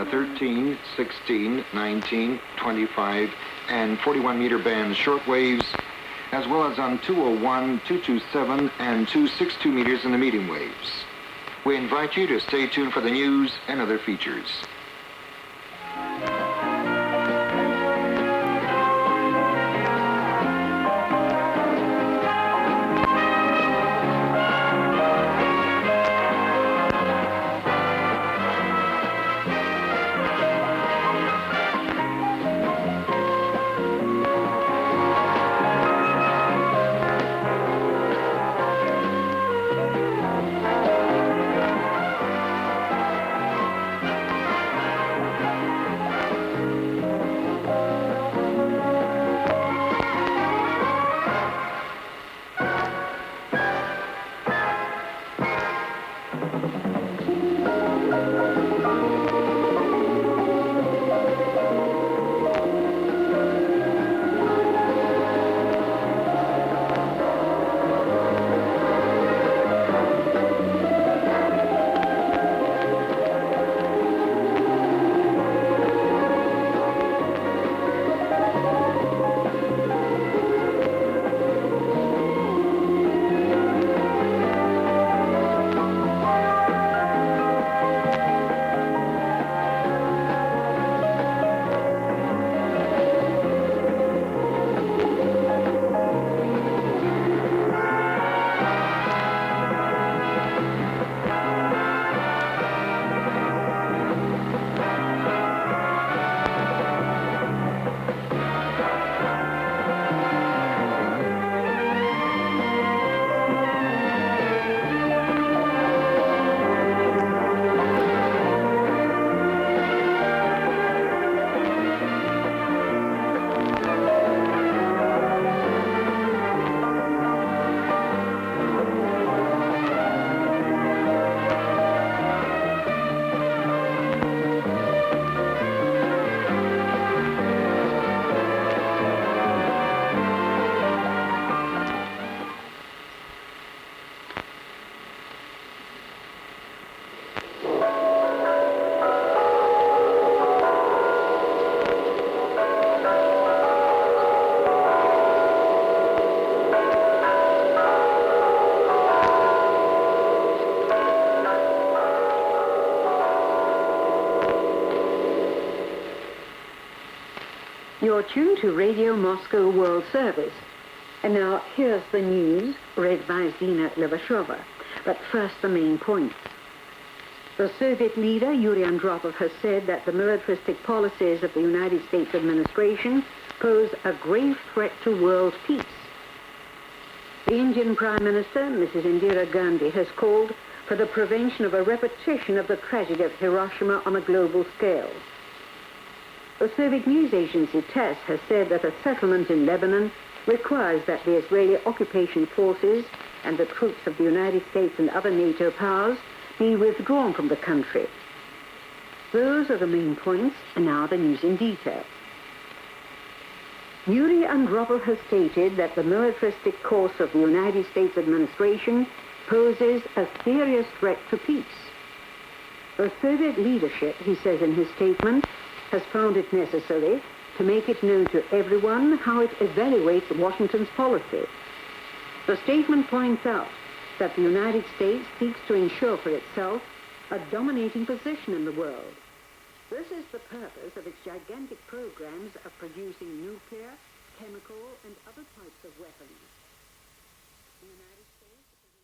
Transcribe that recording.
the 13, 16, 19, 25, and 41 meter bands shortwaves, as well as on 201, 227, and 262 meters in the medium waves. We invite you to stay tuned for the news and other features. You're tuned to Radio Moscow World Service. And now here's the news, read by Zina Levashova. But first, the main points. The Soviet leader, Yuri Andropov, has said that the militaristic policies of the United States administration pose a grave threat to world peace. The Indian Prime Minister, Mrs. Indira Gandhi, has called for the prevention of a repetition of the tragedy of Hiroshima on a global scale. The Soviet news agency TASS has said that a settlement in Lebanon requires that the Israeli occupation forces and the troops of the United States and other NATO powers be withdrawn from the country. Those are the main points, and now the news in detail. Yuri Andropov has stated that the militaristic course of the United States administration poses a serious threat to peace. The Soviet leadership, he says in his statement, has found it necessary to make it known to everyone how it evaluates Washington's policy. The statement points out that the United States seeks to ensure for itself a dominating position in the world. This is the purpose of its gigantic programs of producing nuclear